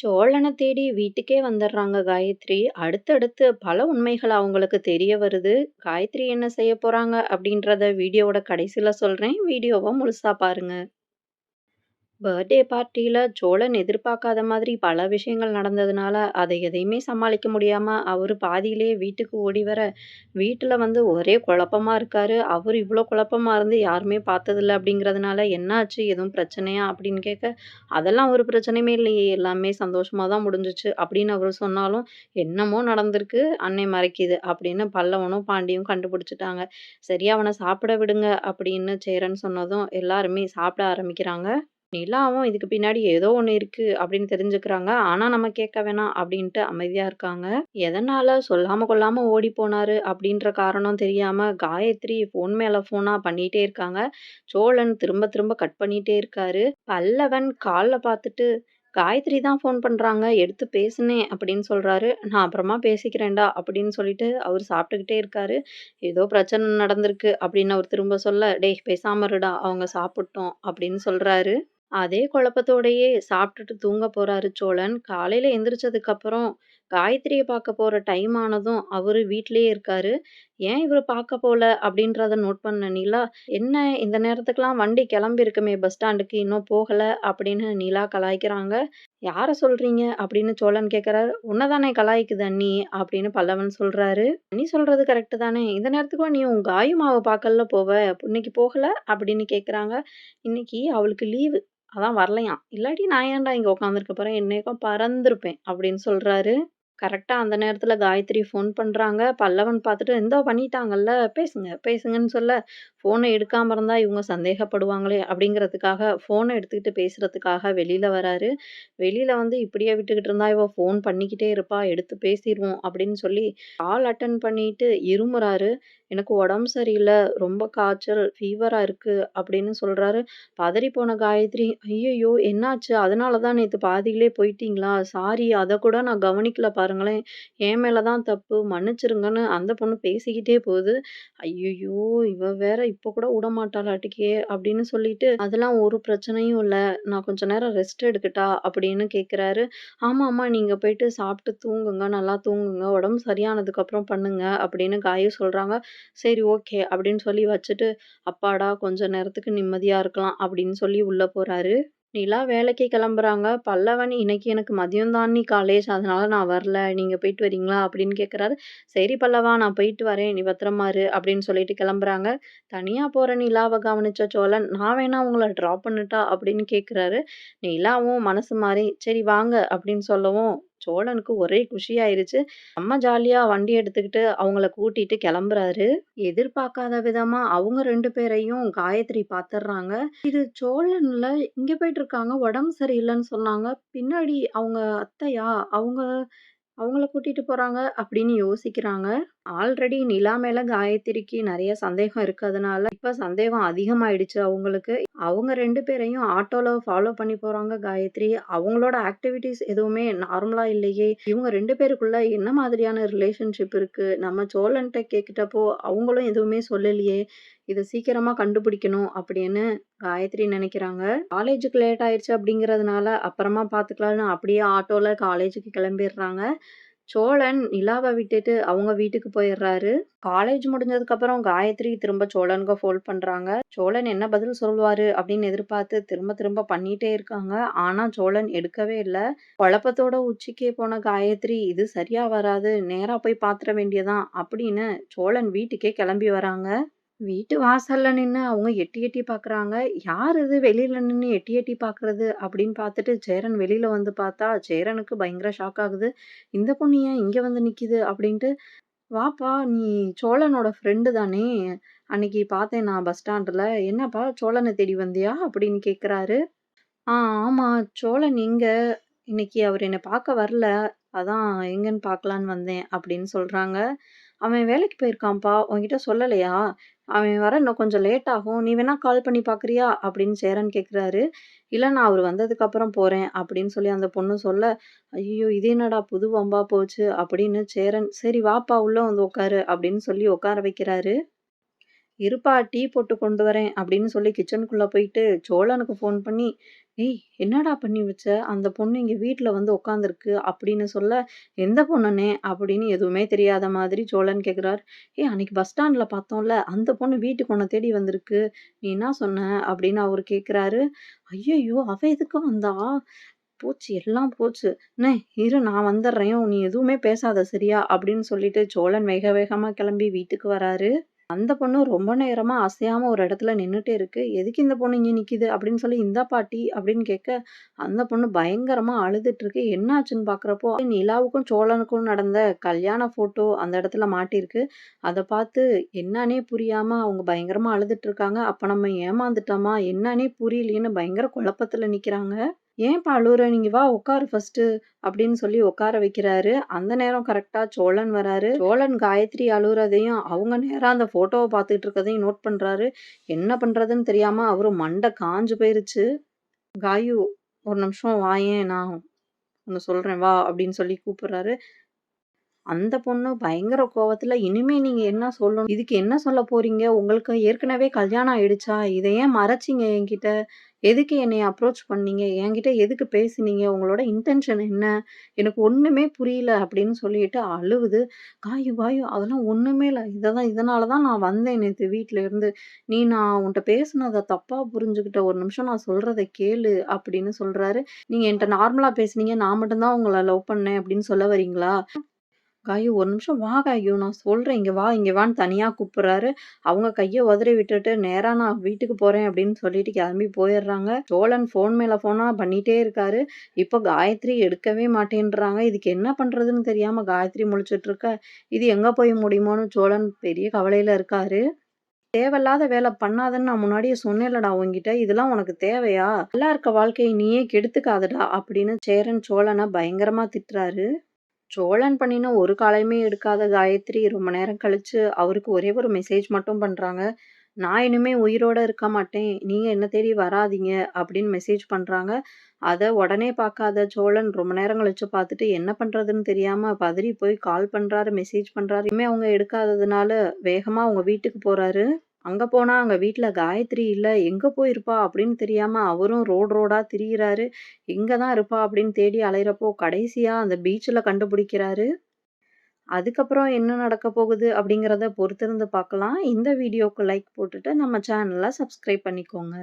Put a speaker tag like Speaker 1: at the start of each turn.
Speaker 1: சோழன தேடி வீட்டுக்கே வந்துடுறாங்க காயத்ரி. அடுத்தடுத்து பல உண்மைகள் அவங்களுக்கு தெரிய வருது. காயத்ரி என்ன செய்ய போறாங்க அப்படின்றத வீடியோவோட கடைசியில சொல்றேன். வீடியோவ முழுசா பாருங்க. பர்த்டே பார்ட்டியில சோழன் எதிர்பார்க்காத மாதிரி பல விஷயங்கள் நடந்ததுனால, அதை எதையுமே சமாளிக்க முடியாம அவரு பாதியிலேயே வீட்டுக்கு ஓடி வர, வீட்டுல வந்து ஒரே குழப்பமா இருக்காரு. அவரு இவ்ளோ குழப்பமா இருந்து யாருமே பார்த்ததில்ல அப்படிங்கிறதுனால, "என்னாச்சு? எதுவும் பிரச்சனையா?" அப்படின்னு கேட்க, "அதெல்லாம் ஒரு பிரச்சனையுமே இல்லையே! எல்லாமே சந்தோஷமா தான் முடிஞ்சுச்சு." அப்படின்னு அவரு சொன்னாலும், "என்னமோ நடந்திருக்கு. அன்னை மறைக்குது." அப்படின்னு பல்லவனும், பாண்டியும் கண்டுபிடிச்சுட்டாங்க. "சரி அவன சாப்பிட விடுங்க." அப்படின்னு சேரன் சொன்னதும், எல்லாருமே சாப்பிட ஆரம்பிக்கிறாங்க. நிலாவும் இதுக்கு பின்னாடி ஏதோ ஒண்ணு இருக்கு அப்படின்னு தெரிஞ்சுக்கிறாங்க. ஆனா நம்ம கேட்க வேணாம் அப்படின்ட்டு அமைதியா இருக்காங்க. எதனால சொல்லாம கொள்ளாம ஓடி போனாரு அப்படின்ற காரணம் தெரியாம காயத்ரி ஃபோன் மேல ஃபோனா பண்ணிட்டே இருக்காங்க. சோழன் திரும்ப திரும்ப கட் பண்ணிட்டே இருக்காரு. பல்லவன் கால்ல பார்த்துட்டு காயத்ரி தான் ஃபோன் பண்றாங்க. எடுத்து பேசுனேன் அப்படின்னு சொல்றாரு. நான் அப்புறமா பேசிக்கிறேன்டா அப்படின்னு சொல்லிட்டு அவரு சாப்பிட்டுக்கிட்டே இருக்காரு. ஏதோ பிரச்சனை நடந்திருக்கு அப்படின்னு அவர் திரும்ப சொல்ல, டேய் பேசாம இருடா அவங்க சாப்பிட்டோம் அப்படின்னு சொல்றாரு. அதே குழப்பத்தோடயே சாப்பிட்டுட்டு தூங்க போறாரு சோழன். காலையில எந்திரிச்சதுக்கப்புறம் காயத்ரிய பார்க்க போற டைம் ஆனதும் அவரு வீட்லயே இருக்காரு. ஏன் இவரு பார்க்க போல அப்படின்றத நோட் பண்ண நிலா, "என்ன இந்த நேரத்துக்குலாம் வண்டி கிளம்பியிருக்குமே பஸ் ஸ்டாண்டுக்கு இன்னும் போகல" அப்படின்னு நிலா கலாய்க்கிறாங்க. "யார சொல்றீங்க?" அப்படின்னு சோழன் கேட்கறாரு. "உன்ன தானே கலாய்க்குது அண்ணி" அப்படின்னு பல்லவன் சொல்றாரு. "அண்ணி சொல்றது கரெக்ட் தானே. இந்த நேரத்துக்குமா நீ உன் காயுமாவ பார்க்கல்ல போவ. இன்னைக்கு போகல?" அப்படின்னு கேட்கறாங்க. "இன்னைக்கு அவளுக்கு லீவு. அதான் வரலையாம். இல்லாட்டி நான் ஏன்டா இங்க உட்காந்துருக்க போறேன். இந்நேரம் பறந்திருப்பேன்" அப்படின்னு சொல்றாரு. கரெக்ட்டா அந்த நேரத்துல காயத்ரி ஃபோன் பண்றாங்க. பல்லவன் பார்த்துட்டு, "இந்தா பண்ணிட்டாங்கல்ல, பேசுங்க, பேசுங்கன்னு" சொல்ல, ஃபோன எடுக்காம இருந்தா இவங்க சந்தேகப்படுவாங்களே அப்படிங்கிறதுக்காக, ஃபோன எடுத்துக்கிட்டு பேசுறதுக்காக வெளியில வராரு. வெளியில வந்து இப்படியே விட்டுக்கிட்டு இருந்தா இவ ஃபோன் பண்ணிக்கிட்டே இருப்பா, எடுத்து பேசிருவோம் அப்படின்னு சொல்லி கால் அட்டெண்ட் பண்ணிட்டு இருமுறாரு. "எனக்கு உடம்பு சரியில்ல, ரொம்ப காய்ச்சல், ஃபீவரா இருக்கு" அப்படின்னு சொல்றாரு. பதறிப்போன காயத்ரி, "ஐயய்யோ! என்னாச்சு? அதனால தான் நேத்து பாதியிலே போயிட்டீங்களா? சாரி அதக்கூட நான் கவனிக்கல பாருங்களேன். என் மேல தான் தப்பு. மன்னிச்சிருங்கன்னு" அந்த பொண்ணு பேசிக்கிட்டே போகுது. ஐயய்யோ! இவ வேற இப்ப கூட விடமாட்டாளாட்டுக்கே அப்படின்னு சொல்லிட்டு, "அதெல்லாம் ஒரு பிரச்சனையும் இல்ல. நான் கொஞ்ச நேரம் ரெஸ்ட் எடுக்கட்டா?" அப்படின்னு கேட்குறாரு. "ஆமாமா, நீங்க போயிட்டு சாப்பிட்டு தூங்குங்க. நல்லா தூங்குங்க. உடம்பு சரியானதுக்கப்புறம் பண்ணுங்க" அப்படின்னு காயு சொல்றாங்க. சரி ஓகே அப்படின்னு சொல்லி வச்சுட்டு, அப்பாடா! கொஞ்ச நேரத்துக்கு நிம்மதியா இருக்கலாம் அப்படின்னு சொல்லி உள்ள போறாரு. நிலா வேலைக்கு கிளம்புறாங்க. பல்லவன் இன்னைக்கு எனக்கு மதியம் தான் அண்ணி காலேஜ். அதனால நான் வரல. நீங்க போயிட்டு வரீங்களா? அப்படின்னு கேட்குறாரு. சரி பல்லவா நான் போயிட்டு வரேன். நீ பத்திரமா இரு அப்படின்னு சொல்லிட்டு கிளம்புறாங்க. தனியா போற நிலாவ கவனிச்ச சோழன், நான் வேணா உங்கள ட்ராப் பண்ணட்டா? அப்படின்னு கேட்குறாரு. நிலாவும் மனசு மாறி, சரி வாங்க அப்படின்னு சொல்லவும், சோழனுக்கு ஒரே குஷியாயிருச்சு. செம்ம ஜாலியா வண்டி எடுத்துக்கிட்டு அவங்கள கூட்டிட்டு கிளம்புறாரு. எதிர்பார்க்காத விதமா அவங்க 2 பேரையும் காயத்ரி பாத்துர்றாங்க. இது சோழன்ல இங்க போயிட்டுருக்காங்க. உடம்பு சரியில்லன்னு சொன்னாங்க. பின்னாடி அவங்க அத்தையா? அவங்க அவங்கள கூட்டிட்டு போறாங்க அப்படின்னு யோசிக்கிறாங்க. ஆல்ரெடி நிலா மேல காயத்ரிக்கு நெறைய சந்தேகம் இருக்கதுனால, இப்ப சந்தேகம் அதிகமாயிடுச்சு அவங்களுக்கு. அவங்க 2 பேரையும் ஆட்டோல ஃபாலோ பண்ணி போறாங்க காயத்ரி. அவங்களோட ஆக்டிவிட்டீஸ் எதுவுமே நார்மலா இல்லையே! இவங்க 2 பேருக்குள்ள என்ன மாதிரியான ரிலேஷன்ஷிப் இருக்கு? நம்ம சோழன்ட்ட கேட்டுட்டப்போ அவங்களும் எதுவுமே சொல்லலையே! இத சீக்கிரமா கண்டுபிடிக்கணும் அப்படின்னு காயத்ரி நெனைக்கிறாங்க. காலேஜுக்கு லேட் ஆயிருச்சு அப்படிங்கிறதுனால, அப்புறமா பார்த்துக்கலான்னு அப்படியே ஆட்டோல காலேஜுக்கு கிளம்பிர்றாங்க. சோழன் நிலாவ விட்டுட்டு அவங்க வீட்டுக்கு போயிர்றாரு. காலேஜ் முடிஞ்சதுக்கப்புறம் காயத்ரி திரும்ப சோழனுக்கு ஃபோன் பண்றாங்க. சோழன் என்ன பதில் சொல்வாரு அப்படின்னு எதிர்பார்த்து திரும்ப திரும்ப பண்ணிட்டே இருக்காங்க. ஆனா சோழன் எடுக்கவே இல்ல. குழப்பத்தோட உச்சிக்கே போன காயத்ரி, "இது சரியா வராது. நேரா போய் பாத்துற வேண்டியதான்" அப்படின்னு சோழன் வீட்டுக்கே கிளம்பி வராங்க. வீட்டு வாசல்ல நின்னு அவங்க எட்டி எட்டி பார்க்குறாங்க. "யார் இது வெளியில நின்னு எட்டி எட்டி பார்க்குறது?" அப்படின்னு பார்த்துட்டு சேரன் வெளியில வந்து பார்த்தா, சேரனுக்கு பயங்கர ஷாக் ஆகுது. "இந்த பொண்ணு ஏன் இங்க வந்து நிக்குது?" அப்படின்ட்டு, "வாப்பா நீ சோழனோட ஃப்ரெண்டு தானே? அன்னைக்கு பார்த்தேன் நான் பஸ் ஸ்டாண்டுல. என்னப்பா சோழன தேடி வந்தியா?" அப்படின்னு கேட்குறாரு. "ஆ ஆமா. சோழன் எங்க? இன்னைக்கு அவரு என்ன பார்க்க வரல. அதான் எங்கன்னு பார்க்கலான்னு வந்தேன்" அப்படின்னு சொல்றாங்க. "அவன் வேலைக்கு போயிருக்கான்ப்பா. உன்கிட்ட சொல்லலையா? அவன் வர இன்னும் கொஞ்சம் லேட் ஆகும். நீ வேணா கால் பண்ணி பார்க்குறியா?" அப்படின்னு சேரன் கேட்குறாரு. "இல்ல நான் அவரு வந்ததுக்கப்புறம் போறேன்" அப்படின்னு சொல்லி அந்த பொண்ணு சொல்ல, "ஐயய்யோ! இது என்னடா புது வம்பா போச்சு" அப்படின்னு சேரன், "சரி வாப்பா உள்ள வந்து உட்காரு" அப்படின்னு சொல்லி உட்கார வைக்கிறாரு. "இருப்பா டீ போட்டு கொண்டு வரேன்" அப்படின்னு சொல்லி கிச்சனுக்குள்ள போயிட்டு சோழனுக்கு ஃபோன் பண்ணி, "ஏய் என்னடா பண்ணி வச்ச? அந்த பொண்ணு இங்க வீட்ல வந்து உட்காந்துருக்கு" அப்படின்னு சொல்ல, "எந்த பொண்ணுண்ணே?" அப்படின்னு எதுவுமே தெரியாத மாதிரி சோழன் கேட்குறாரு. "ஏய் அன்னைக்கு பஸ் ஸ்டாண்ட்ல பார்த்தோம்ல, அந்த பொண்ணு வீட்டுக்கு உன்ன தேடி வந்திருக்கு. நீ என்ன சொன்ன?" அப்படின்னு அவரு கேட்குறாரு. "ஐயய்யோ! அவ எதுக்கு வந்தா? போச்சு எல்லாம் போச்சு. அண்ணே இரு நான் வந்துர்றேன். நீ எதுவுமே பேசாத சரியா?" அப்படின்னு சொல்லிட்டு சோழன் வேக வேகமா கிளம்பி வீட்டுக்கு வராரு. அந்த பொண்ணு ரொம்ப நேரமா அசையாம ஒரு இடத்துல நின்னுட்டே இருக்கு. "எதுக்கு இந்த பொண்ணு இங்க நிக்குது?" அப்படின்னு சொல்லி, "இந்தா பாட்டி" அப்படின்னு கேட்க, அந்த பொண்ணு பயங்கரமா அழுதுட்டு இருக்கு. என்னாச்சுன்னு பார்க்குறப்போ, நிலாவுக்கும் சோழனுக்கும் நடந்த கல்யாண ஃபோட்டோ அந்த இடத்துல மாட்டியிருக்கு. அத பார்த்து என்னான்னே புரியாம அவங்க பயங்கரமா அழுதுட்டு இருக்காங்க. அப்ப நம்ம ஏமாந்துட்டோமா? என்னான்னே புரியலையேன்னு பயங்கர குழப்பத்துல நிக்கிறாங்க. "ஏன்பா அழுவுற? நீங்க வா உட்காரு ஃபர்ஸ்ட்டு" அப்படின்னு சொல்லி உட்கார வைக்கிறாரு. அந்த நேரம் கரெக்ட்டா சோழன் வராரு. சோழன் காயத்ரி அழுவுறதையும், அவங்க நேரா அந்த ஃபோட்டோவ பார்த்துட்டு இருக்கதையும் நோட் பண்றாரு. என்ன பண்றதுன்னு தெரியாம அவரு மண்டை காஞ்சு போயிருச்சு. "காயு ஒரு நிமிஷம் வாயேன், நான் ஒண்ணு சொல்றேன் வா" அப்படின்னு சொல்லி கூப்பிடுறாரு. அந்த பொண்ணு பயங்கர கோவத்துல, "இனிமே நீங்க என்ன சொல்லணும்? இதுக்கு என்ன சொல்ல போறீங்க? உங்களுக்கு ஏற்கனவே கல்யாணம் ஆயிடுச்சா? இத ஏன் மறைச்சீங்க என்கிட்ட? எதுக்கு என்னைய அப்ரோச் பண்ணீங்க? என்கிட்ட எதுக்கு பேசினீங்க? உங்களோட இன்டென்ஷன் என்ன? எனக்கு ஒண்ணுமே புரியல" அப்படின்னு சொல்லிட்டு அழுவுது. "காயு, வாயு அதெல்லாம் ஒண்ணுமே இல்ல. இதனால தான் நான் வந்தேன் நேத்து வீட்ல இருந்து. நான் உன்ட்ட பேசுனத தப்பா புரிஞ்சுகிட்ட. ஒரு நிமிஷம் நான் சொல்றத கேளு" அப்படின்னு சொல்றாரு. "நீங்க என்ட்ட நார்மலா பேசுனீங்க. நான் மட்டும் தான் உங்கள லவ் பண்ணேன் அப்படின்னு சொல்ல வரீங்களா?" "காயு ஒரு நிமிஷம் வா காயு, நான் சொல்றேன். இங்க வான்னு தனியா கூப்பிடுறாரு. அவங்க கைய உதறி விட்டுட்டு, நேரா நான் வீட்டுக்கு போறேன் அப்படின்னு சொல்லிட்டு கிளம்பி போயிடுறாங்க. சோழன் ஃபோன் மேல ஃபோனா பண்ணிட்டே இருக்காரு. இப்போ காயத்ரி எடுக்கவே மாட்டேன்றாங்க. இதுக்கு என்ன பண்றதுன்னு தெரியாம காயத்ரி முழிச்சுட்டு இருக்க, இது எங்க போய் முடியுமோன்னு சோழன் பெரிய கவலையில இருக்காரு. "தேவையில்லாத வேல பண்ணாதன்னு நான் முன்னாடியே சொன்னேன்லடா உன்கிட்ட. இதெல்லாம் உனக்கு தேவையா? நல்லா இருக்க வாழ்க்கைய நீயே கெடுத்துக்காதடா" அப்படின்னு சேரன் சோழன பயங்கரமா திட்டுறாரு. சோழன் பண்ணின ஒரு காலையுமே எடுக்காத காயத்ரி ரொம்ப நேரம் கழிச்சு அவருக்கு ஒரே ஒரு மெசேஜ் மட்டும் பண்றாங்க. "நான் இனிமே உயிரோட இருக்க மாட்டேன். நீங்க என்ன தேடி வராதீங்க" அப்படின்னு மெசேஜ் பண்றாங்க. அத உடனே பார்க்காத சோழன் ரொம்ப நேரம் கழிச்சு பார்த்துட்டு என்ன பண்றதுன்னு தெரியாம பதறி போய் கால் பண்றாரு, மெசேஜ் பண்றாரு. இனிமே அவங்க எடுக்காததுனால வேகமா அவங்க வீட்டுக்கு போறாரு. அங்க போனா அங்க வீட்ல காயத்ரி இல்ல. எங்க போயிருப்பா அப்படின்னு தெரியாம அவரும் ரோடா திரியிறாரு. எங்க தான் இருப்பா அப்படின்னு தேடி அலையறப்போ கடைசியா அந்த பீச்ல கண்டுபிடிக்கிறாரு. அதுக்கப்புறம் என்ன நடக்க போகுது அப்படிங்கிறத பொறுத்திருந்து பார்க்கலாம். இந்த வீடியோக்கு லைக் போட்டுட்டு நம்ம சேனல சப்ஸ்கிரைப் பண்ணிக்கோங்க.